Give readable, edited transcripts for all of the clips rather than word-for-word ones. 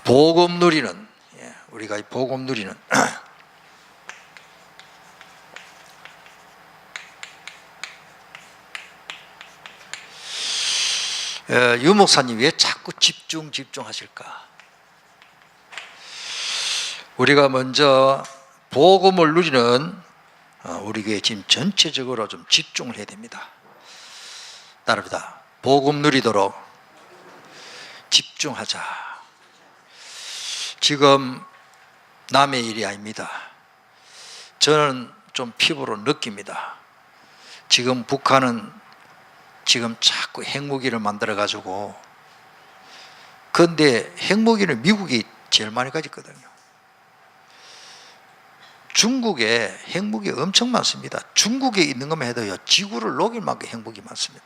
복음 누리는, 우리가 이 복음 누리는 유 목사님 왜 자꾸 집중하실까? 우리가 먼저 복음을 누리는 우리 교회 지금 전체적으로 좀 집중을 해야 됩니다. 따릅니다. 복음 누리도록 집중하자. 지금 남의 일이 아닙니다. 저는 좀 피부로 느낍니다. 지금 북한은 지금 자꾸 핵무기를 만들어 가지고, 그런데 핵무기는 미국이 제일 많이 가졌거든요. 중국에 핵무기 엄청 많습니다. 중국에 있는 것만 해도요, 지구를 녹일 만큼 핵무기 많습니다.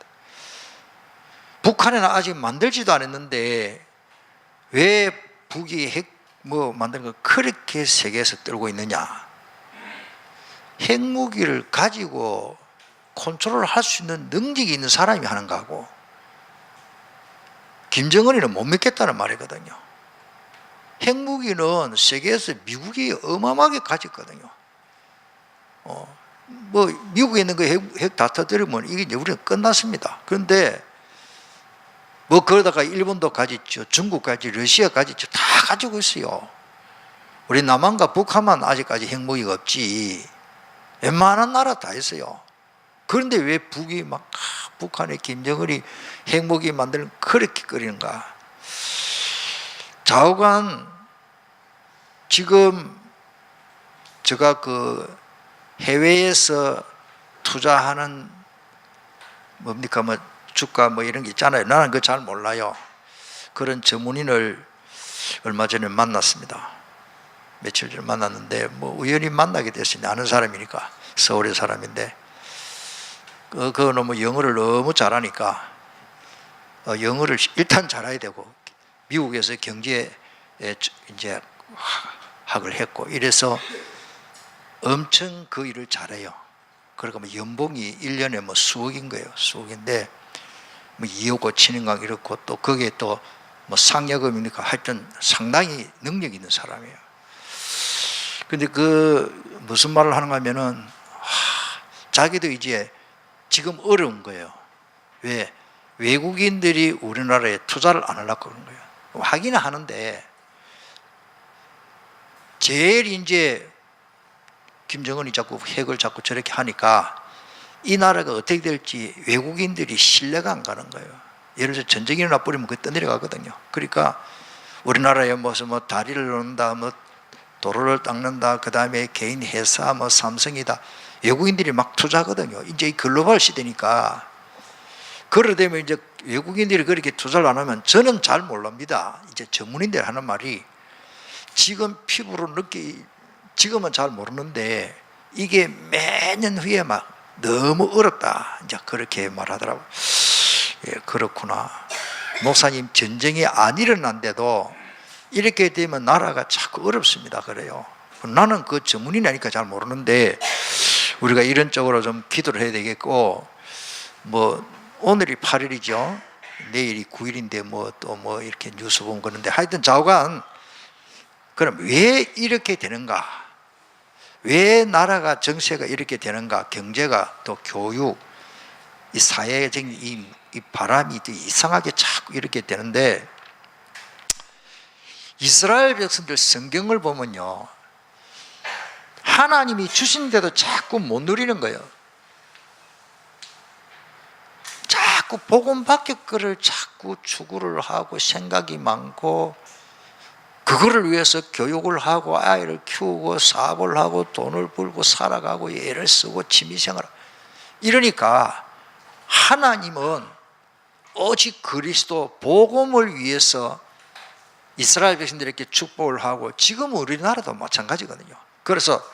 북한에는 아직 만들지도 않았는데 왜 북이 핵 만드는 걸 그렇게 세계에서 떨고 있느냐? 핵무기를 가지고 컨트롤 할 수 있는 능력이 있는 사람이 하는 거고, 김정은이는 못 믿겠다는 말이거든요. 핵무기는 세계에서 미국이 어마어마하게 가졌거든요. 미국에 있는 거 핵 다 터뜨리면 이게 이제 우리는 끝났습니다. 그런데 그러다가 일본도 가졌죠, 중국까지, 러시아 가졌죠. 다 가지고 있어요. 우리 남한과 북한만 아직까지 핵무기가 없지, 웬만한 나라 다 있어요. 그런데 왜 북이 북한의 김정은이 핵무기 만들면 그렇게 끓이는가? 좌우간 지금 제가 해외에서 투자하는 주가 이런 게 있잖아요. 나는 그거 잘 몰라요. 그런 전문인을 얼마 전에 만났습니다. 며칠 전에 만났는데 우연히 만나게 됐어요. 아는 사람이니까, 서울의 사람인데 너무 영어를 너무 잘하니까 영어를 일단 잘해야 되고, 미국에서 경제에 이제 학을 했고 이래서 엄청 그 일을 잘해요. 그러니까 연봉이 1년에 수억인 거예요. 수억인데 2억 고치는 거 이렇고, 또 거기에 또 상여금이니까 하여튼 상당히 능력 있는 사람이에요. 근데 무슨 말을 하는가 하면은, 자기도 이제 지금 어려운 거예요. 왜? 외국인들이 우리나라에 투자를 안 하려고 그러는 거예요. 하기는 하는데, 제일 이제 김정은이 자꾸 핵을 자꾸 저렇게 하니까 이 나라가 어떻게 될지 외국인들이 신뢰가 안 가는 거예요. 예를 들어서 전쟁이 일어나 버리면 그게 떠내려가거든요. 그러니까 우리나라에 다리를 놓는다, 도로를 닦는다, 그 다음에 개인 회사, 삼성이다, 외국인들이 막 투자하거든요. 이제 이 글로벌 시대니까. 그러되면 이제 외국인들이 그렇게 투자를 안 하면, 저는 잘 모릅니다. 이제 전문인들 하는 말이, 지금 피부로 지금은 잘 모르는데 이게 매년 후에 너무 어렵다, 이제 그렇게 말하더라고요. 예, 그렇구나. 목사님, 전쟁이 안 일어난데도 이렇게 되면 나라가 자꾸 어렵습니다. 그래요. 나는 그 전문인이 아니까 잘 모르는데 우리가 이런 쪽으로 좀 기도를 해야 되겠고, 오늘이 8일이죠. 내일이 9일인데 또 이렇게 뉴스 보면 그러는데, 하여튼 좌우간 그럼 왜 이렇게 되는가? 왜 나라가 정세가 이렇게 되는가? 경제가, 또 교육, 이 사회적인 이 바람이 이상하게 자꾸 이렇게 되는데, 이스라엘 백성들 성경을 보면요, 하나님이 주신데도 자꾸 못 누리는 거예요. 자꾸 복음 밖의 거를 자꾸 추구를 하고 생각이 많고, 그거를 위해서 교육을 하고 아이를 키우고 사업을 하고 돈을 벌고 살아가고 애를 쓰고 취미생활, 이러니까 하나님은 오직 그리스도 복음을 위해서 이스라엘 백성들에게 축복을 하고, 지금 우리나라도 마찬가지거든요. 그래서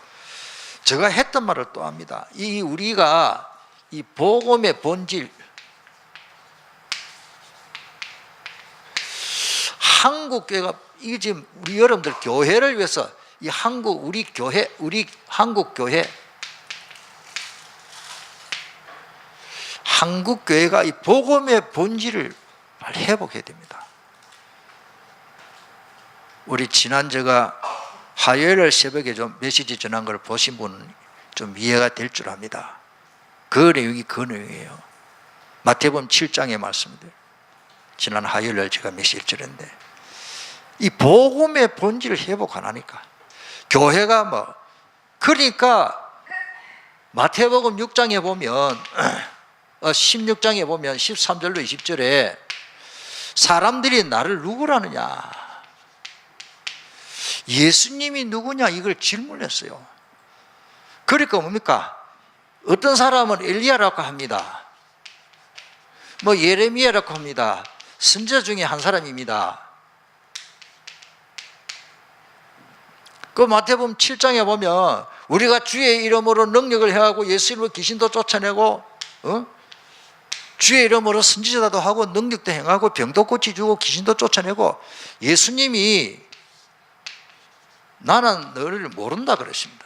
제가 했던 말을 또 합니다. 우리가 이 복음의 본질, 한국 교회가, 이게 지금 우리 여러분들 교회를 위해서 이 우리 한국 교회가 이 복음의 본질을 회복해야 됩니다. 우리 지난 제가 화요일 새벽에 좀 메시지 전한 걸 보신 분은 좀 이해가 될 줄 압니다. 그 내용이 그 내용이에요. 마태복음 7장의 말씀들. 지난 화요일 제가 메시지 전했는데 이 복음의 본질을 회복 안 하니까 교회가 뭐 그러니까 마태복음 6장에 보면 16장에 보면 13절로 20절에 사람들이 나를 누구라느냐, 예수님이 누구냐 이걸 질문했어요. 그러니까 뭡니까? 어떤 사람은 엘리야라고 합니다. 뭐 예레미야라고 합니다. 선지자 중에 한 사람입니다. 그 마태복음 7장에 보면 우리가 주의 이름으로 능력을 행하고 예수 이름으로 귀신도 쫓아내고 주의 이름으로 선지자도 하고 능력도 행하고 병도 고치주고 귀신도 쫓아내고 예수님이 나는 너를 모른다 그랬습니다.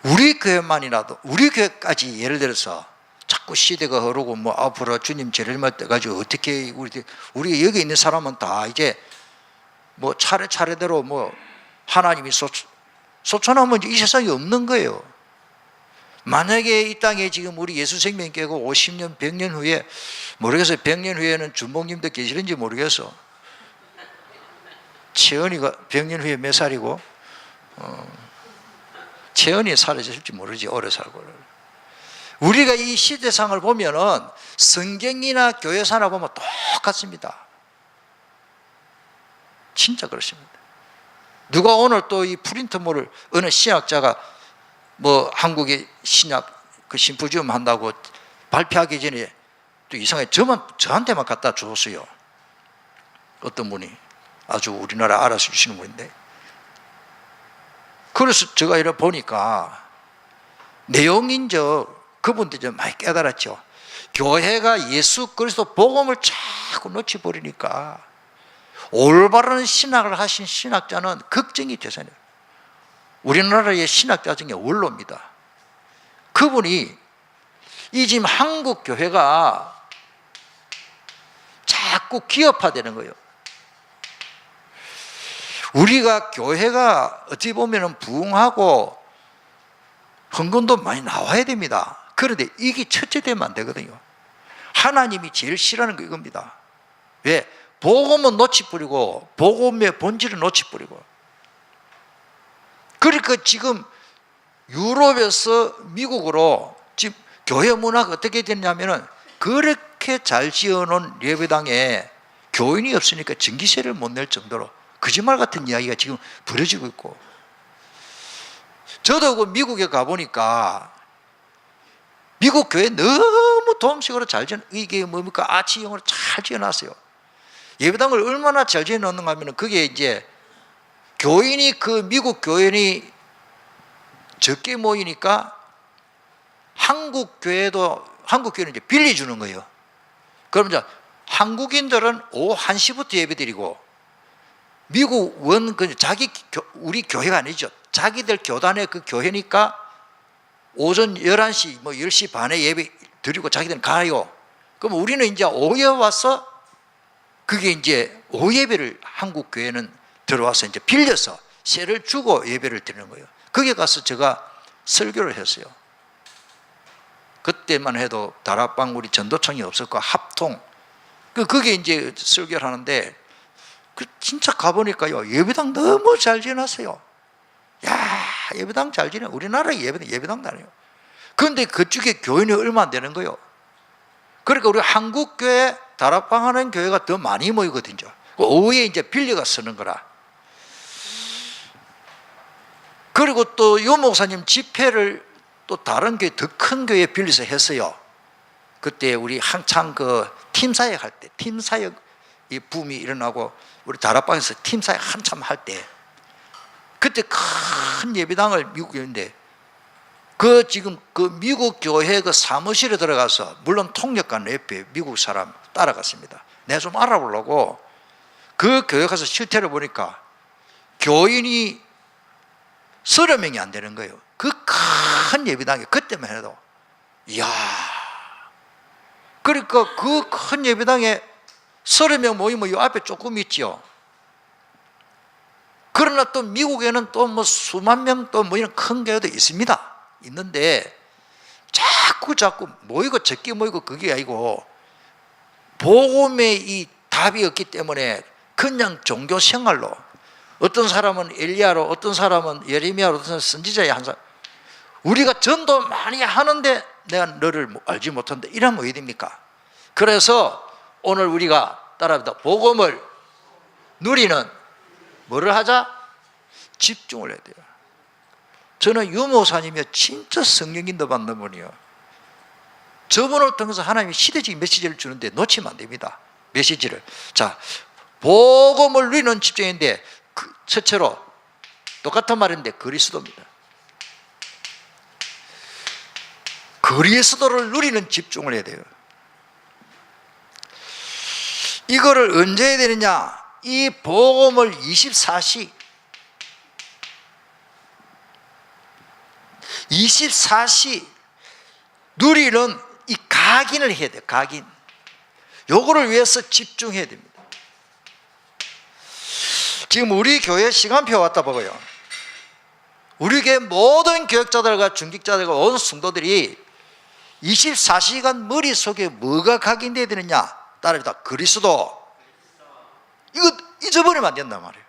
우리 교회만이라도 우리 교회까지 예를 들어서 자꾸 시대가 흐르고 뭐 앞으로 주님 재림할 때까지 어떻게 우리 여기 있는 사람은 다 이제 뭐 차례차례대로 뭐 하나님이 소천하면 이 세상에 없는 거예요. 만약에 이 땅에 지금 우리 예수 생명 깨고 50년 100년 후에 모르겠어요. 100년 후에는 주목님도 계시는지 모르겠어. 채연이가 100년 후에 몇 살이고 채연이 사라질지 모르지. 오래 살고. 우리가 이 시대상을 보면은 성경이나 교회사나 보면 똑같습니다. 진짜 그렇습니다. 누가 오늘 또 이 프린트물을 어느 신학자가 뭐 한국의 신약 그 심포지움 한다고 발표하기 전에 또 이상하게 저한테만 갖다 줬어요. 어떤 분이 아주 우리나라 알아서 주시는 분인데, 그래서 제가 이래 보니까 내용인적 그분들이 좀 많이 깨달았죠. 교회가 예수 그리스도 복음을 자꾸 놓쳐버리니까 올바른 신학을 하신 신학자는 걱정이 되잖아요. 우리나라의 신학자 중에 원로입니다. 그분이 이 지금 한국 교회가 자꾸 기업화되는 거예요. 우리가 교회가 어찌 보면 부흥하고 헌금도 많이 나와야 됩니다. 그런데 이게 첫째 되면 안 되거든요. 하나님이 제일 싫어하는 거 이겁니다. 왜? 복음은 놓치버리고 복음의 본질을 놓치버리고. 그러니까 지금 유럽에서 미국으로 지금 교회 문화가 어떻게 됐냐면은 그렇게 잘 지어놓은 예배당에 교인이 없으니까 전기세를 못 낼 정도로 거짓말 같은 이야기가 지금 벌어지고 있고, 저도 그 미국에 가보니까 미국 교회 너무 도움식으로 잘 지어, 이게 뭡니까? 아치형으로 잘 지어놨어요. 예배당을 얼마나 잘 지어놓는가 하면 그게 이제 교인이 그 미국 교인이 적게 모이니까 한국 교회는 이제 빌려주는 거예요. 그럼 이제 한국인들은 오후 1시부터 예배드리고 미국 우리 교회가 아니죠. 자기들 교단의 그 교회니까 오전 11시, 뭐 10시 반에 예배 드리고 자기들은 가요. 그럼 우리는 이제 오후에 와서 그게 이제 오후 예배를 한국 교회는 들어와서 이제 빌려서 세를 주고 예배를 드리는 거예요. 거기 가서 제가 설교를 했어요. 그때만 해도 다락방 우리 전도청이 없었고 합통. 그게 이제 설교를 하는데 진짜 가보니까요. 예배당 너무 잘 지어놨어요. 야, 예배당 잘 지내. 우리나라 예배당도 아니에요. 그런데 그쪽에 교인이 얼마 안 되는 거예요. 그러니까 우리 한국교회 다락방 하는 교회가 더 많이 모이거든요. 오후에 이제 빌려가 쓰는 거라. 그리고 또 요 목사님 집회를 또 다른 교회, 더 큰 교회에 빌려서 했어요. 그때 우리 한창 그 팀사역 할 때, 팀사역 이 붐이 일어나고 우리 다락방에서 팀사역 한참 할 때, 그때 큰 예배당을 미국 교회인데 지금 그 미국 교회 그 사무실에 들어가서, 물론 통역관 옆에 미국 사람 따라갔습니다. 내가 좀 알아보려고 그 교회 가서 실태를 보니까 교인이 30명이 안 되는 거예요. 그 큰 예배당에 그때만 해도. 이야. 그러니까 그 큰 예배당에 30명 모이면 이 앞에 조금 있지요. 그러나 또 미국에는 또 뭐 수만 명 또 뭐 이런 큰 교회도 있습니다. 있는데 자꾸 모이고 적게 모이고 그게 아니고 복음의 이 답이 없기 때문에 그냥 종교 생활로, 어떤 사람은 엘리야로, 어떤 사람은 예레미야로, 어떤 사람은 선지자의 한 사람, 우리가 전도 많이 하는데 내가 너를 알지 못한다, 이러면 왜 됩니까? 그래서 오늘 우리가 따라합니다. 복음을 누리는 뭐를 하자? 집중을 해야 돼요. 저는 유목사님이 진짜 성령인도 받는 분이요. 저분을 통해서 하나님이 시대적인 메시지를 주는데 놓치면 안 됩니다. 메시지를. 자, 복음을 누리는 집중인데 첫째로 똑같은 말인데 그리스도입니다. 그리스도를 누리는 집중을 해야 돼요. 이거를 언제 해야 되느냐? 이 복음을 24시 누리는 이 각인을 해야 돼요. 각인. 요거를 위해서 집중해야 됩니다. 지금 우리 교회 시간표 왔다 보고요. 우리 교회 모든 교역자들과 중직자들과 모든 성도들이 24시간 머릿속에 뭐가 각인되어야 되느냐? 따라합니다. 그리스도. 이거 잊어버리면 안 된단 말이에요.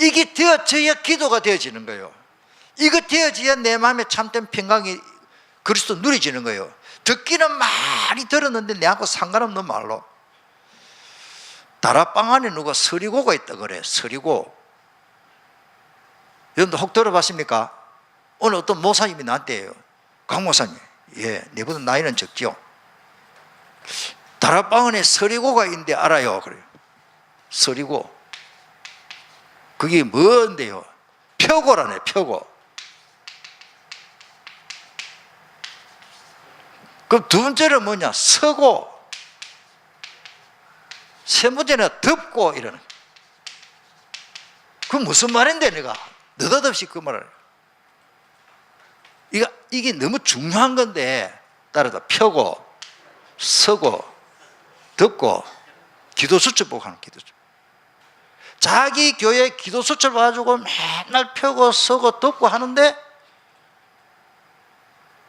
이게 되어져야 기도가 되어지는 거예요. 이거 되어져야 내 마음에 참된 평강이 그리스도 누려지는 거예요. 듣기는 많이 들었는데 내하고 상관없는 말로. 다락방 안에 누가 서리고가 있다 그래. 서리고. 여러분들 혹 들어봤습니까? 오늘 어떤 모사님이 나한테요. 강 모사님, 예, 내보다 나이는 적지요. 다락방 안에 서리고가 있는데 알아요. 그래요. 서리고. 그게 뭔데요? 표고라네, 표고. 그럼 두 번째는 뭐냐? 서고. 세 번째는 덮고 이러는. 그 무슨 말인데 내가 느닷없이 그 말을. 이게 너무 중요한 건데 따라서 펴고 서고 덮고 기도 수첩 보고 하는 기도 수첩. 자기 교회 기도 수첩 가지고 맨날 펴고 서고 덮고 하는데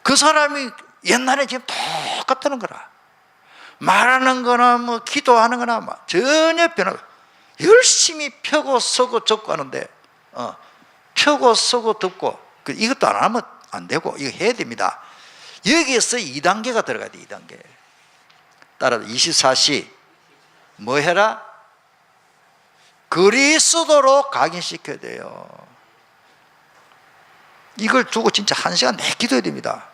그 사람이 옛날에 지금 똑같다는 거라. 말하는 거나 뭐 기도하는 거나 뭐 전혀 변화. 열심히 펴고 서고 덮고 하는데 펴고 서고 덮고 이것도 안 하면 안 되고 이거 해야 됩니다. 여기에서 2단계가 들어가야 돼. 2단계. 따라서 24시 뭐 해라? 그리스도로 각인시켜야 돼요. 이걸 두고 진짜 1시간 내 기도해야 됩니다.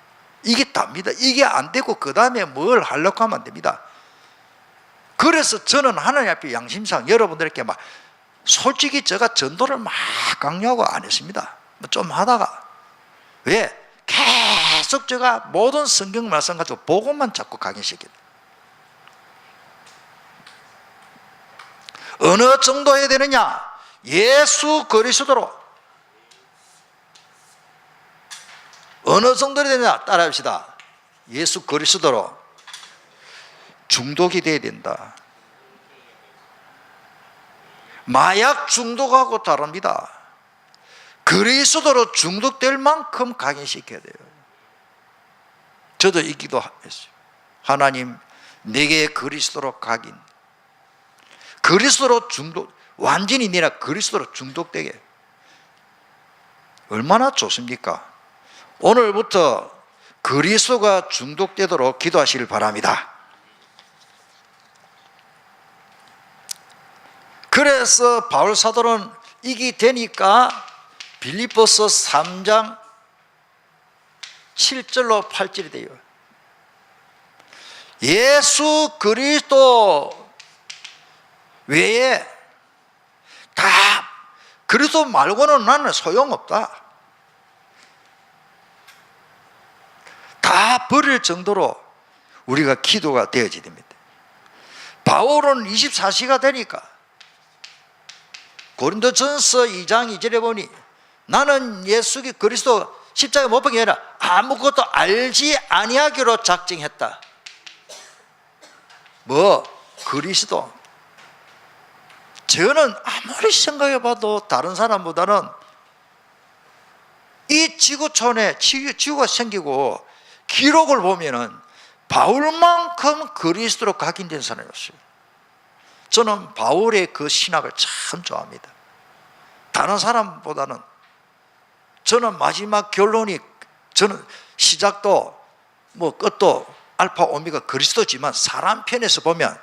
이게 답니다. 이게 안 되고 그 다음에 뭘 하려고 하면 안 됩니다. 그래서 저는 하나님 앞에 양심상 여러분들에게 막 솔직히 제가 전도를 막 강요하고 안 했습니다. 좀 하다가. 왜? 계속 제가 모든 성경 말씀 가지고 복음만 자꾸 각인시켜요. 어느 정도 해야 되느냐? 예수 그리스도로. 어느 정도 해야 되느냐? 따라합시다. 예수 그리스도로 중독이 돼야 된다. 마약 중독하고 다릅니다. 그리스도로 중독될 만큼 각인시켜야 돼요. 저도 이 기도 했어요. 하나님, 내게 그리스도로 각인. 그리스도로 중독, 완전히 내가 그리스도로 중독되게. 얼마나 좋습니까? 오늘부터 그리스도가 중독되도록 기도하시길 바랍니다. 그래서 바울 사도는 이게 되니까 빌립보서 3장 7절로 8절이 돼요. 예수 그리스도 외에 다 그리스도 말고는 나는 소용없다. 다 버릴 정도로 우리가 기도가 되어져야 됩니다. 바울은 24시가 되니까 고린도전서 2장 2절에 보니 나는 예수 그리스도 십자가에 못 박힌 게 아니라 아무것도 알지 아니하기로 작정했다. 뭐 그리스도. 저는 아무리 생각해봐도 다른 사람보다는 이 지구촌에 지구가 생기고 기록을 보면은 바울만큼 그리스도로 각인된 사람이 없어요. 저는 바울의 그 신학을 참 좋아합니다. 다른 사람보다는. 저는 마지막 결론이, 저는 시작도 뭐 끝도 알파 오메가 그리스도지만 사람 편에서 보면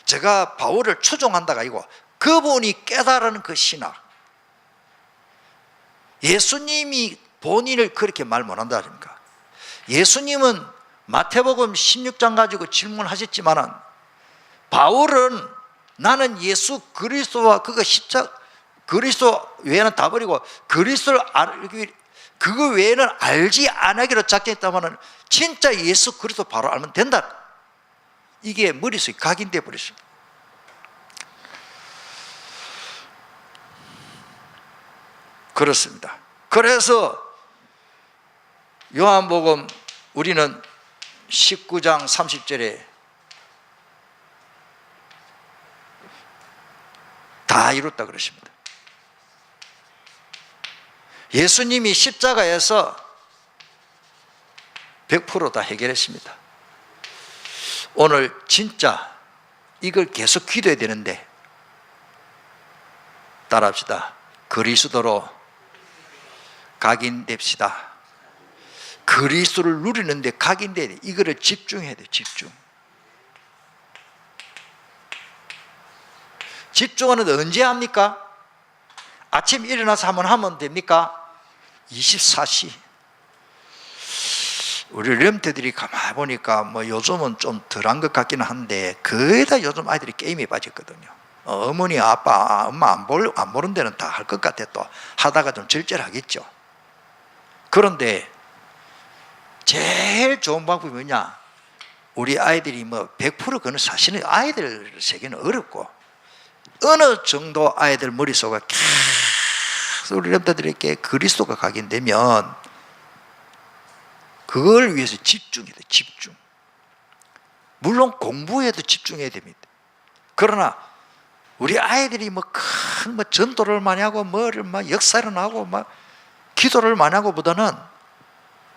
제가 바울을 추종한다가 아니고 그분이 깨달은 그 신학, 예수님이 본인을 그렇게 말 못한다 아닙니까? 예수님은 마태복음 16장 가지고 질문하셨지만은 바울은 나는 예수 그리스도와 그거 십자가 그리스도 외에는 다 버리고 그리스도를 알기, 그거 외에는 알지 않기로 작정했다면 진짜 예수 그리스도 바로 알면 된다. 이게 머릿속에 각인돼 버렸어요. 그렇습니다. 그래서 요한복음 우리는 19장 30절에 다 이뤘다 그러십니다. 예수님이 십자가에서 100% 다 해결했습니다. 오늘 진짜 이걸 계속 기도해야 되는데 따라합시다. 그리스도로 각인됩시다. 그리스도를 누리는데 각인돼야 돼. 이거를 집중해야 돼. 집중하는 데 언제 합니까? 아침 일어나서 한번 하면 됩니까? 24시. 우리 렘태들이 가만히 보니까 뭐 요즘은 좀 덜한 것 같기는 한데 거의 다 요즘 아이들이 게임에 빠졌거든요. 어머니, 아빠, 엄마 안 보는 데는 다 할 것 같아. 또 하다가 좀 절절하겠죠. 그런데 제일 좋은 방법이 뭐냐? 우리 아이들이 뭐 100% 그건 사실은 아이들 세계는 어렵고 어느 정도 아이들 머릿속에 계속 우리 렘태들에게 그리스도가 각인되면 그걸 위해서 집중해야 돼. 집중. 물론 공부에도 집중해야 됩니다. 그러나 우리 아이들이 뭐 큰 전도를 많이 하고 뭐를 막 역사를 하고 막 기도를 많이 하고 보다는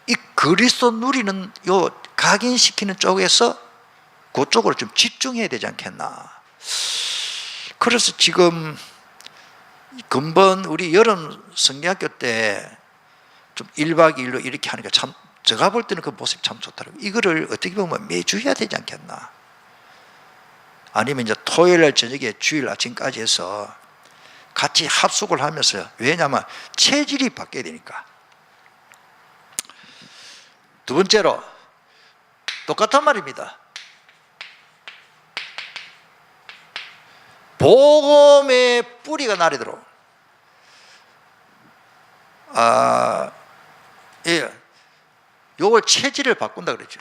이 그리스도 누리는 요 각인시키는 쪽에서 그쪽으로 좀 집중해야 되지 않겠나. 그래서 지금 근본 우리 여름 성경학교 때 좀 1박 2일로 이렇게 하니까 참 제가 볼 때는 그 모습이 참 좋더라고요. 이거를 어떻게 보면 매주 해야 되지 않겠나. 아니면 이제 토요일 날 저녁에 주일 아침까지 해서 같이 합숙을 하면서, 왜냐하면 체질이 바뀌어야 되니까. 두 번째로 똑같은 말입니다. 복음의 뿌리가 나리도록 요걸 체질을 바꾼다 그랬죠.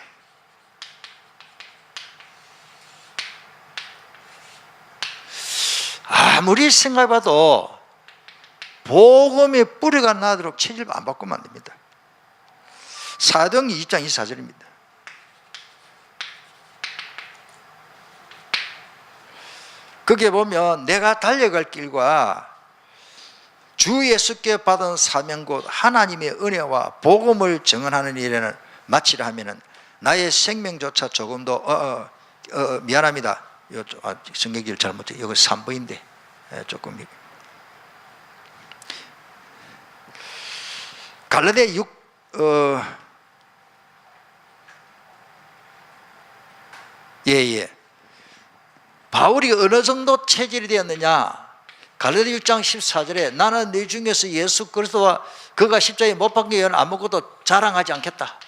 아무리 생각해봐도 복음의 뿌리가 나도록 체질을 안 바꾸면 안 됩니다. 사도행 20장 24절입니다. 거기에 보면 내가 달려갈 길과 주 예수께 받은 사명 곧 하나님의 은혜와 복음을 증언하는 일에는 마치라 하면은 나의 생명조차 조금도 미안합니다. 성경기를 잘못해. 이거 3번인데 조금 갈라디아 6 바울이 어느 정도 체질이 되었느냐? 갈라디아 6장 14절에 나는 네 중에서 예수 그리스도와 그가 십자가에 못 박힌 게 아무것도 자랑하지 않겠다.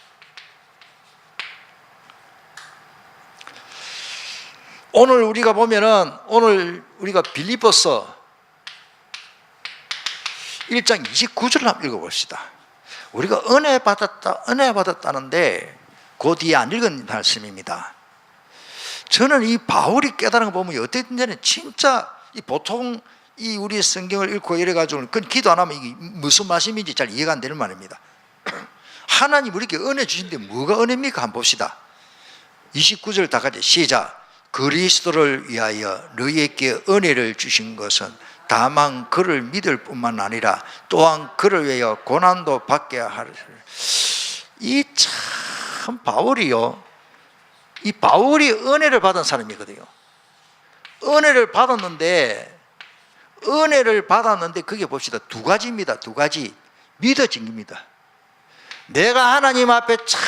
오늘 우리가 보면은 오늘 우리가 빌립보서 1장 29절을 한번 읽어봅시다. 우리가 은혜 받았다는데 그 뒤에 안 읽은 말씀입니다. 저는 이 바울이 깨달은 거 보면 어땠는지는 진짜 이 보통 이 우리 성경을 읽고 이래가지고 그건 기도 안 하면 이게 무슨 말씀인지 잘 이해가 안 되는 말입니다. 하나님 우리에게 은혜 주신데 뭐가 은혜입니까? 한번 봅시다. 29절 다 같이 시작. 그리스도를 위하여 너희에게 은혜를 주신 것은 다만 그를 믿을 뿐만 아니라 또한 그를 위하여 고난도 받게 하리라. 이 참 바울이요, 이 바울이 은혜를 받은 사람이거든요. 은혜를 받았는데 그게 봅시다, 두 가지입니다. 두 가지. 믿어진 겁니다. 내가 하나님 앞에 참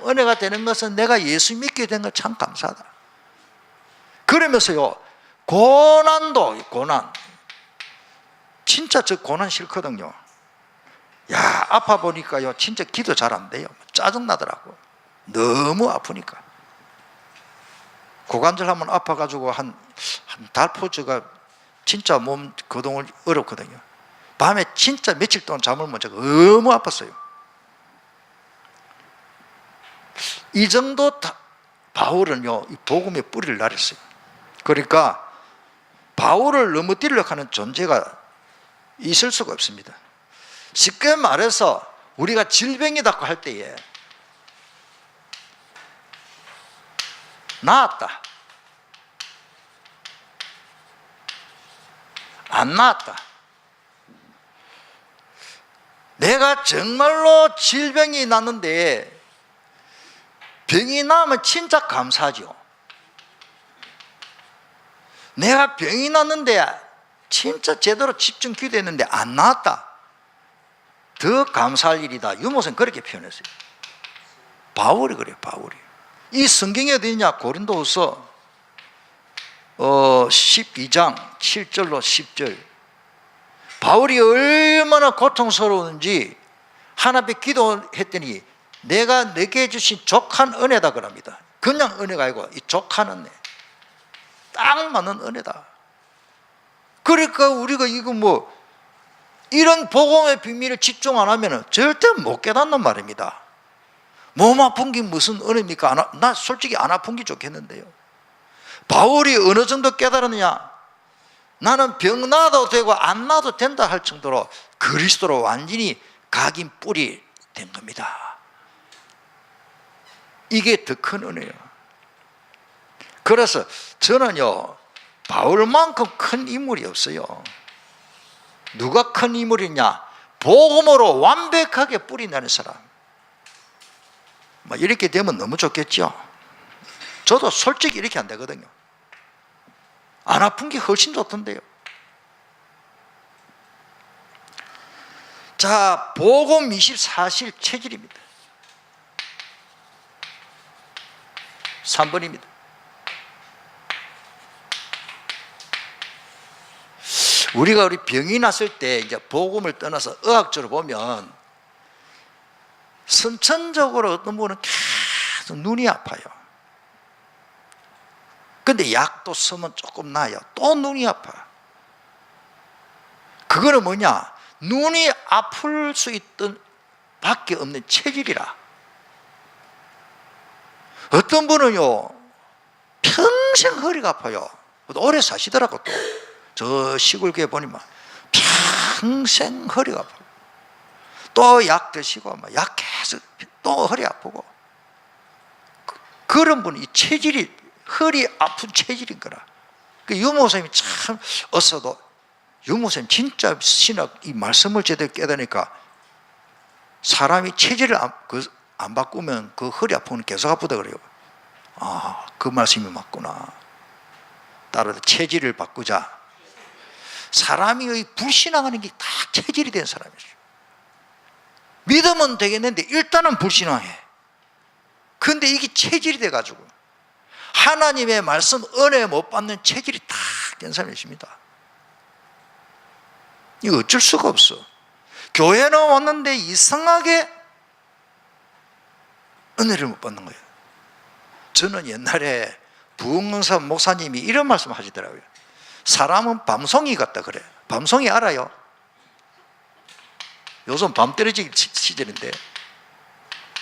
은혜가 되는 것은 내가 예수 믿게 된 것 참 감사하다. 그러면서요, 고난. 진짜 저 고난 싫거든요. 야, 아파 보니까요, 진짜 기도 잘 안 돼요. 짜증나더라고. 너무 아프니까. 고관절 한번 아파가지고 한 달포즈가 진짜 몸 거동을 어렵거든요. 밤에 진짜 며칠 동안 잠을 못 자고 너무 아팠어요. 이 정도 바울은요, 이 복음의 뿌리를 날렸어요. 그러니까 바울을 넘어뜨리려고 하는 존재가 있을 수가 없습니다. 쉽게 말해서 우리가 질병이라고 할 때에 나았다, 안 나았다, 내가 정말로 질병이 났는데 병이 나면 진짜 감사하죠. 내가 병이 났는데 진짜 제대로 집중 기도했는데 안 나았다, 더 감사할 일이다. 유모선 그렇게 표현했어요. 바울이 그래요. 바울이. 이 성경에 어디 있냐? 고린도후서 12장 7절로 10절. 바울이 얼마나 고통스러웠는지 하나님 앞에 기도했더니 내가 내게 주신 족한 은혜다 그럽니다. 그냥 은혜가 아니고 이 족한 은혜, 딱 맞는 은혜다. 그러니까 우리가 이거 뭐 이런 복음의 비밀을 집중 안 하면 절대 못 깨닫는 말입니다. 몸 아픈 게 무슨 은혜입니까? 나 솔직히 안 아픈 게 좋겠는데요. 바울이 어느 정도 깨달았느냐? 나는 병 나도 되고 안 나도 된다 할 정도로 그리스도로 완전히 각인 뿌리 된 겁니다. 이게 더 큰 은혜예요. 그래서 저는요, 바울만큼 큰 인물이 없어요. 누가 큰 인물이냐? 복음으로 완벽하게 뿌리 내는 사람. 이렇게 되면 너무 좋겠죠. 저도 솔직히 이렇게 안 되거든요. 안 아픈 게 훨씬 좋던데요. 자, 복음 24실 체질입니다. 3번입니다. 우리가 우리 병이 났을 때 이제 복음을 떠나서 의학적으로 보면 선천적으로 어떤 분은 계속 눈이 아파요. 근데 약도 쓰면 조금 나아요. 또 눈이 아파. 그거는 뭐냐? 눈이 아플 수 있던 밖에 없는 체질이라. 어떤 분은요, 평생 허리가 아파요. 오래 사시더라고. 또 저 시골교회 보니까 평생 허리가 아파요. 또 약 드시고 약 계속 또 허리 아프고. 그런 분이 체질이 허리 아픈 체질인 거라. 그 유목사님이 참 어서도 유목사님 진짜 신학 이 말씀을 제대로 깨달으니까 사람이 체질을 안 바꾸면 그 허리 아프면 계속 아프다 그래요. 아, 그 말씀이 맞구나. 따라서 체질을 바꾸자. 사람이 불신앙하는 게 다 체질이 된 사람이죠. 믿으면 되겠는데 일단은 불신앙해. 그런데 이게 체질이 돼가지고 하나님의 말씀 은혜 못 받는 체질이 딱 된 사람이 있습니다. 이거 어쩔 수가 없어. 교회는 왔는데 이상하게 은혜를 못 받는 거예요. 저는 옛날에 부흥사 목사님이 이런 말씀 하시더라고요. 사람은 밤송이 같다 그래. 밤송이 알아요? 요즘 밤 떨어지기 시절인데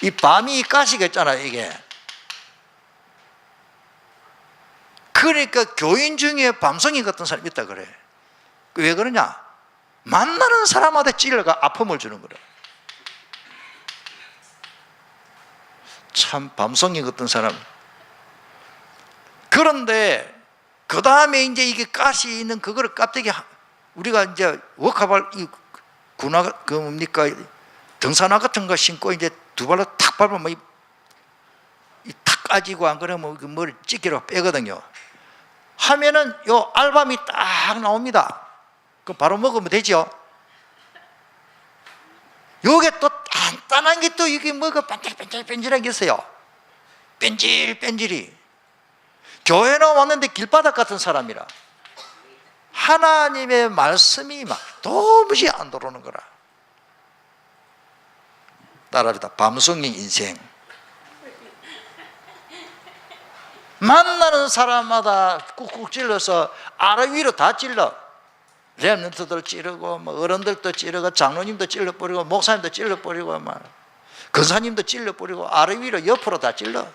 이 밤이 가시가 있잖아요. 이게 그러니까 교인 중에 밤송이 같은 사람이 있다 그래. 왜 그러냐? 만나는 사람마다 찔러가 아픔을 주는 거라. 참 밤송이 같은 사람. 그런데 그 다음에 이제 이게 가시 있는 그거를 깜짝이 우리가 이제 워카발 이 군화 그 뭡니까 등산화 같은 거 신고 이제 두 발로 탁 밟으면 탁 까지고 안 그러면 그 머리 찢기로 빼거든요. 하면은 요 알밤이 딱 나옵니다. 그럼 바로 먹으면 되죠. 요게 또 단단한 게 또 이게 뭐가 반질반질반질한 게 있어요. 뺀질뺀질이. 교회는 왔는데 길바닥 같은 사람이라 하나님의 말씀이 막 도무지 안 들어오는 거라. 따라합니다. 밤송이 인생. 만나는 사람마다 꾹꾹 찔러서 아래 위로 다 찔러. 렘넌트들 찌르고 뭐 어른들도 찌르고 장로님도 찔러버리고 목사님도 찔러버리고 막 근사님도 찔러버리고 아래 위로 옆으로 다 찔러.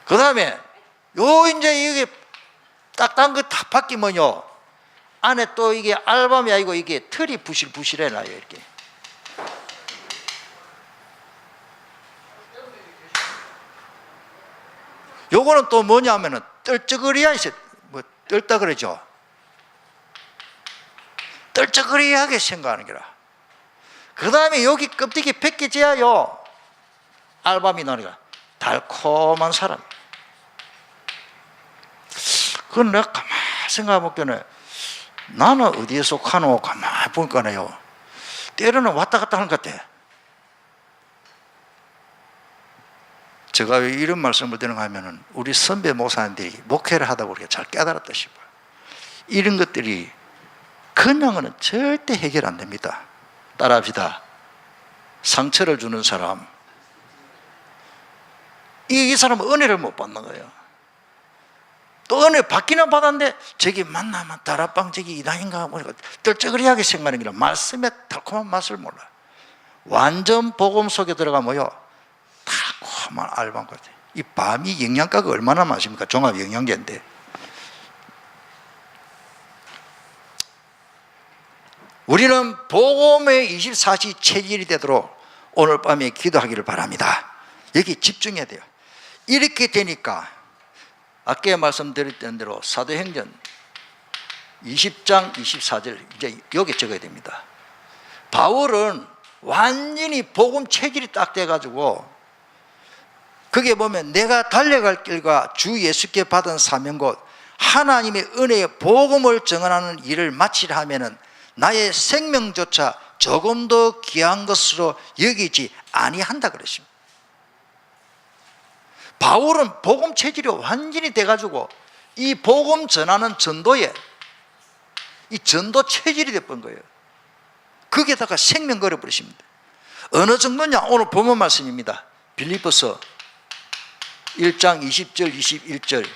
그 다음에 요 이제 이게 딱딱한 거 다 바뀌면요 안에 또 이게 알밤이 아니고 이게 털이 부실부실해 놔요. 이렇게 요거는 또 뭐냐면은 떨쩍거리야 있어. 뭐 떨다 그러죠. 떨쩍거리하게 생각하는 거라. 그 다음에 여기 껍데기 벗겨져야요 알밤이 나니까 달콤한 사람. 그건 내가 가만히 생각해볼게는 나는 어디에 속하노 가만히 보니까요 때로는 왔다 갔다 하는 것 같아. 제가 왜 이런 말씀을 드리는가 하면은 우리 선배 목사님들이 목회를 하다 보니까 잘 깨달았다 싶어요. 이런 것들이 그냥은 절대 해결 안 됩니다. 따라합시다. 상처를 주는 사람, 이 사람은 은혜를 못 받는 거예요. 또 은혜 받기는 받았는데 저기 만나면 다락방 저기 이단인가 보니까 떨쩍거리하게 생각하는 게 말씀의 달콤한 맛을 몰라. 완전 복음 속에 들어가면요 달콤한 알밤 같아요. 이 밤이 영양가가 얼마나 많습니까? 종합 영양제인데. 우리는 복음의 24시 체질이 되도록 오늘 밤에 기도하기를 바랍니다. 여기 집중해야 돼요. 이렇게 되니까 아까 말씀드렸던 대로 사도행전 20장 24절 이제 여기 적어야 됩니다. 바울은 완전히 복음 체질이 딱 돼가지고 거기에 보면 내가 달려갈 길과 주 예수께 받은 사명 곧 하나님의 은혜의 복음을 증언하는 일을 마치려 하면은 나의 생명조차 조금 더 귀한 것으로 여기지 아니한다 그랬습니다. 바울은 복음 체질이 완전히 돼가지고 이 복음 전하는 전도에 이 전도 체질이 돼버린 거예요. 거기에다가 생명 걸어버리십니다. 어느 정도냐? 오늘 본문 말씀입니다. 빌립보서 1장 20절 21절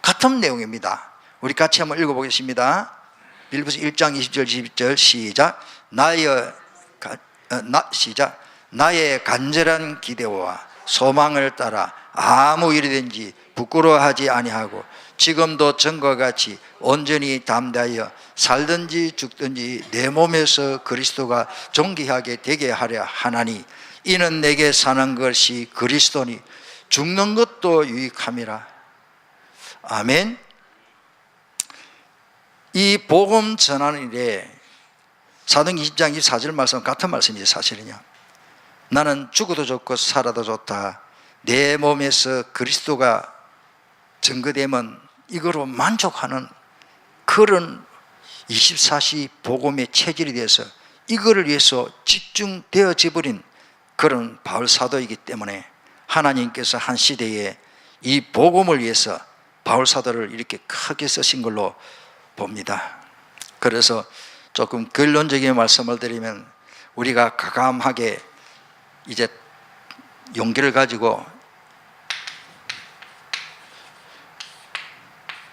같은 내용입니다. 우리 같이 한번 읽어보겠습니다. 빌립보서 1장 20절 21절 시작. 나의 간절한 기대와 소망을 따라 아무 일이든지 부끄러워하지 아니하고 지금도 전과 같이 온전히 담대하여 살든지 죽든지 내 몸에서 그리스도가 존귀하게 되게 하려 하나니 이는 내게 사는 것이 그리스도니 죽는 것도 유익함이라. 아멘. 이 복음 전하는 일에 사도행전 20장 24절 말씀 같은 말씀이죠. 사실은요 나는 죽어도 좋고 살아도 좋다. 내 몸에서 그리스도가 증거되면 이거로 만족하는 그런 24시 복음의 체질이 돼서 이거를 위해서 집중되어져 버린 그런 바울 사도이기 때문에 하나님께서 한 시대에 이 복음을 위해서 바울 사도를 이렇게 크게 쓰신 걸로 봅니다. 그래서 조금 결론적인 말씀을 드리면 우리가 가감하게 이제 용기를 가지고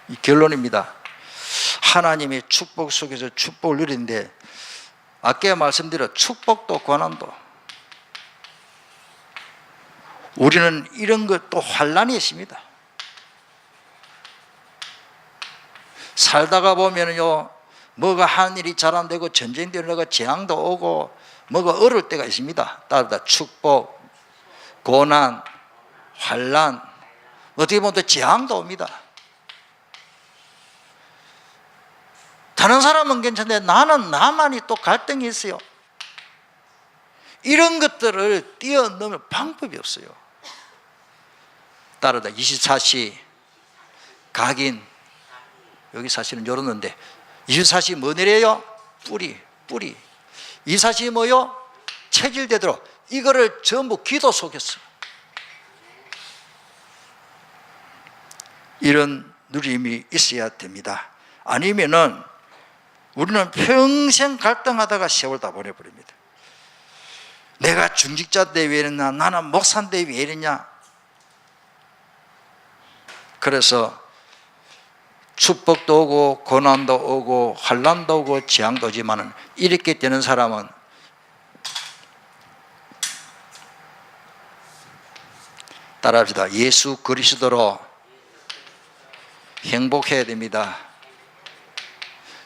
이 결론입니다. 하나님의 축복 속에서 축복을 누리는데 아까 말씀드린 축복도 고난도 우리는 이런 것도 환난이 있습니다. 살다가 보면요 뭐가 한 일이 잘 안 되고 전쟁도 일어나고 재앙도 오고 뭐가 어려울 때가 있습니다. 따르다 축복, 고난, 환난, 어떻게 보면 또 재앙도 옵니다. 다른 사람은 괜찮은데 나는 나만이 또 갈등이 있어요. 이런 것들을 뛰어넘을 방법이 없어요. 따르다 24시 각인, 여기 사실은 열었는데 24시 뭐 내려요? 뿌리. 24시 뭐요? 체질되도록. 이거를 전부 기도 속에서 이런 누림이 있어야 됩니다. 아니면은 우리는 평생 갈등하다가 세월 다 보내버립니다. 내가 중직자인데 왜 이러냐, 나는 목사인데 왜 이러냐. 그래서 축복도 오고 고난도 오고 환난도 오고 재앙도 오지만은 이렇게 되는 사람은 따라합시다. 예수 그리스도로 행복해야 됩니다.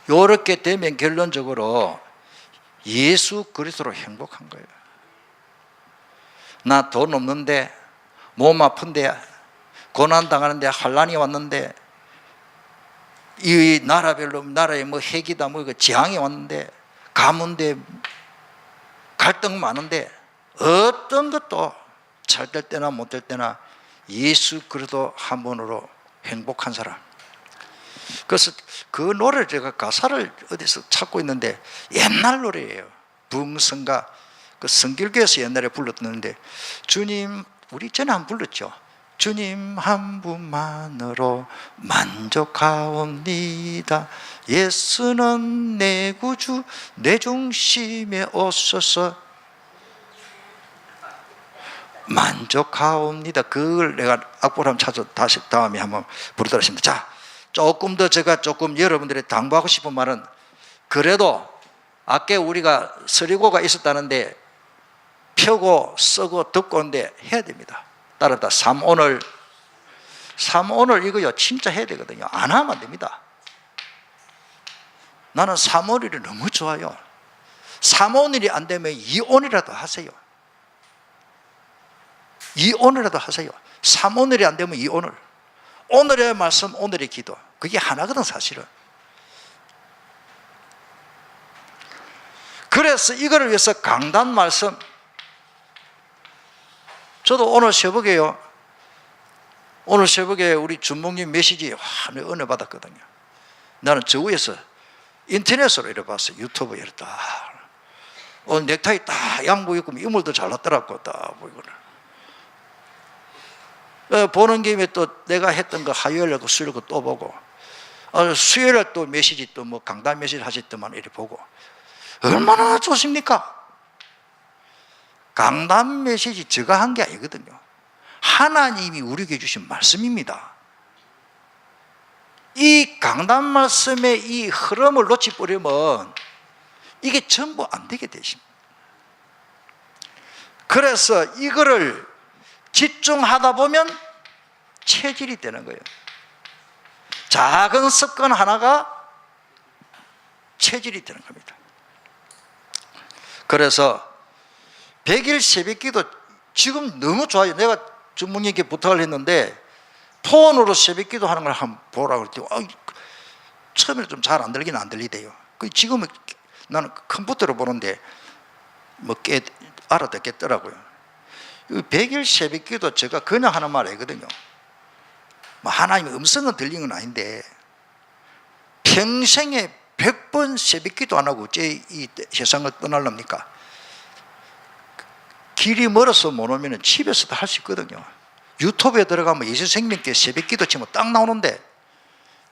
이렇게 되면 결론적으로 예수 그리스도로 행복한 거예요. 나 돈 없는데, 몸 아픈데, 고난 당하는데, 환난이 왔는데, 이 나라별로 나라에 뭐 핵이다 뭐 재앙이 왔는데, 가문대 갈등 많은데 어떤 것도 잘 될 때나 못 될 때나 예수 그리스도 한 번으로 행복한 사람. 그래서 그 노래를 제가 가사를 어디서 찾고 있는데 옛날 노래예요. 부흥성가 그 성길교에서 옛날에 불렀는데, 주님, 우리 전에 한번 불렀죠. 주님 한 분만으로 만족하옵니다. 예수는 내 구주, 내 중심에 오셔서 만족하옵니다. 그걸 내가 악보를 한번 찾아 다시 다음에 한번 부르도록 하겠습니다. 자, 조금 더 제가 조금 여러분들이 당부하고 싶은 말은, 그래도 아까 우리가 서리고가 있었다는데 펴고 쓰고 듣고 온데 해야 됩니다. 따라다 삼오늘 이거요 진짜 해야 되거든요. 안 하면 안 됩니다. 나는 삼오늘이 너무 좋아요. 삼오늘이 안 되면 이오늘이라도 하세요. 이오늘이라도 하세요. 삼오늘이 안 되면 이오늘. 오늘의 말씀, 오늘의 기도. 그게 하나거든 사실은. 그래서 이거를 위해서 강단 말씀, 저도 오늘 새벽에요, 오늘 새벽에 우리 준목님 메시지 은혜 받았거든요. 나는 저 위에서 인터넷으로 이래 봤어요. 유튜브 이래 딱 오늘 넥타이 딱 양복 입고 인물도 잘났더라고. 딱 보이거든. 보는 김에 또 내가 했던 거 화요일에 그 수요일 거 또 보고, 수요일에 또 메시지 또 뭐 강단 메시지 하셨더만 이래 보고, 얼마나 좋습니까? 강단 메시지 제가 한 게 아니거든요. 하나님이 우리에게 주신 말씀입니다. 이 강단 말씀의 이 흐름을 놓치버리면 이게 전부 안 되게 되십니다. 그래서 이거를 집중하다 보면 체질이 되는 거예요. 작은 습관 하나가 체질이 되는 겁니다. 그래서 100일 새벽기도 지금 너무 좋아요. 내가 주목님께 부탁을 했는데 폰으로 새벽기도 하는 걸 한번 보라고 그랬더니 처음에는 좀 잘 안 들리긴 안 들리대요. 지금은 나는 컴퓨터로 보는데 뭐 알아듣겠더라고요. 100일 새벽기도 제가 그냥 하는 말 아니거든요. 뭐 하나님의 음성은 들리는 건 아닌데 평생에 100번 새벽기도 안 하고 어째 이 세상을 떠날랍니까? 길이 멀어서 못 오면 집에서도 할 수 있거든요. 유튜브에 들어가면 예수 생명교회 새벽기도 치면 딱 나오는데,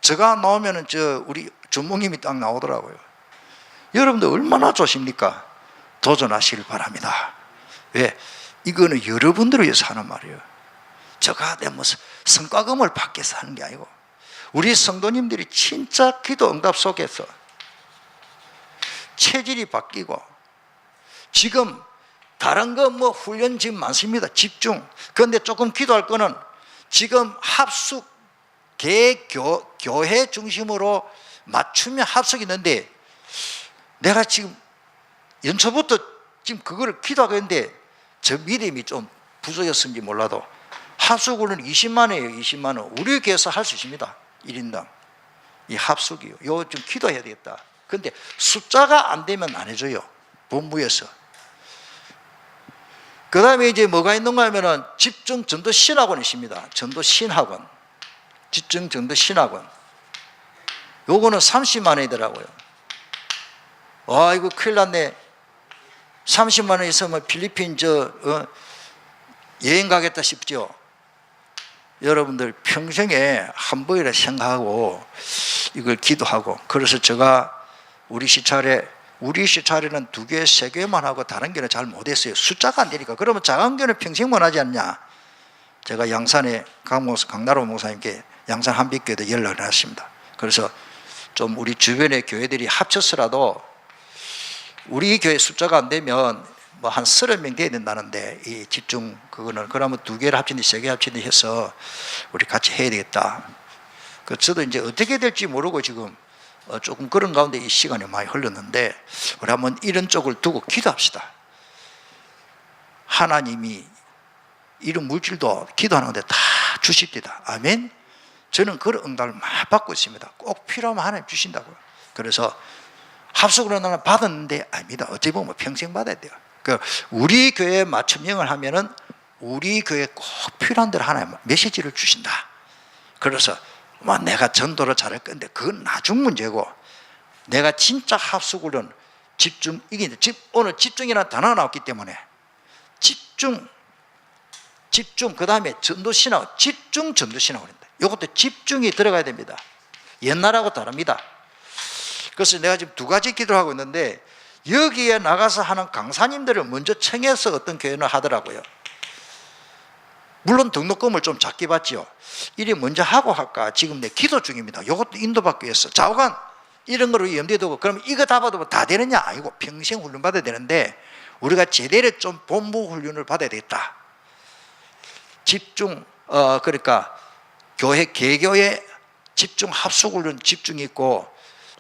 제가 나오면은 우리 주목님이 딱 나오더라고요. 여러분들 얼마나 좋습니까? 도전하시길 바랍니다. 왜? 이거는 여러분들을 위해서 하는 말이에요. 제가 뭐 성과금을 받기 위해서 하는 게 아니고, 우리 성도님들이 진짜 기도 응답 속에서 체질이 바뀌고, 지금 다른 거 뭐 훈련 지금 많습니다. 집중. 그런데 조금 기도할 거는 지금 합숙 교회 중심으로 맞추면 합숙이 있는데, 내가 지금 연초부터 지금 그거를 기도하고 있는데 저 믿음이 좀 부서였는지 몰라도 합숙훈련 20만 원이에요. 20만 원. 우리 교회에서 할 수 있습니다. 1인당. 이 합숙이요. 요 좀 기도해야 되겠다. 근데 숫자가 안 되면 안 해줘요. 본부에서. 그 다음에 이제 뭐가 있는가 하면은 집중 전도 신학원이 있습니다. 전도 신학원. 집중 전도 신학원. 요거는 30만 원이더라고요. 와, 이거 큰일 났네. 30만 원 있으면 필리핀 여행 가겠다 싶죠. 여러분들 평생에 한 번이라 생각하고 이걸 기도하고, 그래서 제가 우리 시찰에는 2개, 3개만 하고 다른 교회는 잘 못했어요. 숫자가 안 되니까. 그러면 작은 교회는 평생만 하지 않냐. 제가 양산에 강나로 목사님께 양산 한빛교회도 연락을 했습니다. 그래서 좀 우리 주변의 교회들이 합쳐서라도 우리 교회 숫자가 안 되면 뭐 한 30명 돼야 된다는데, 이 집중 그거는 그러면 2개를 합친디 3개 합친디 해서 우리 같이 해야 되겠다. 그 저도 이제 어떻게 될지 모르고 지금 조금 그런 가운데 이 시간이 많이 흘렀는데, 우리 한번 이런 쪽을 두고 기도합시다. 하나님이 이런 물질도 기도하는 건데 다 주십니다. 아멘. 저는 그런 응답을 많이 받고 있습니다. 꼭 필요하면 하나님 주신다고요. 그래서 합숙으로 나는 받았는데 아닙니다. 어찌 보면 평생 받아야 돼요. 우리 교회에 맞춤형을 하면은 우리 교회에 꼭 필요한 대로 하나님 메시지를 주신다. 그래서 내가 전도를 잘할 건데 그건 나중 문제고, 내가 진짜 합숙훈련 집중, 이게 오늘 집중이라는 단어가 나왔기 때문에 집중, 그 다음에 전도신학, 집중 전도신학원입니다. 이것도 집중이 들어가야 됩니다. 옛날하고 다릅니다. 그래서 내가 지금 2가지 기도를 하고 있는데, 여기에 나가서 하는 강사님들을 먼저 청해서 어떤 교회는 하더라고요. 물론 등록금을 좀 작게 받지요. 이리 먼저 하고 할까 지금 내 기도 중입니다. 이것도 인도받기 위해서 좌우간 이런 거를 염두에 두고, 그럼 이거 다 받으면 다 되느냐? 아니고 평생 훈련 받아야 되는데 우리가 제대로 좀 본부 훈련을 받아야 되겠다. 집중, 그러니까 개교에 집중 합숙훈련 집중이 있고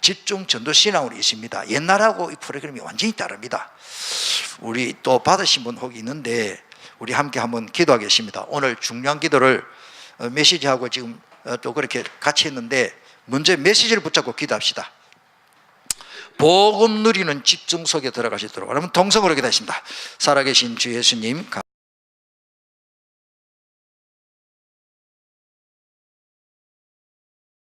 집중 전도신학원이 있습니다. 옛날하고 이 프로그램이 완전히 다릅니다. 우리 또 받으신 분 혹 있는데 우리 함께 한번 기도하겠습니다. 오늘 중요한 기도를 메시지하고 지금 또 그렇게 같이 했는데, 먼저 메시지를 붙잡고 기도합시다. 복음 누리는 집중 속에 들어가시도록. 그러면 동성으로 기도하십니다. 살아계신 주 예수님,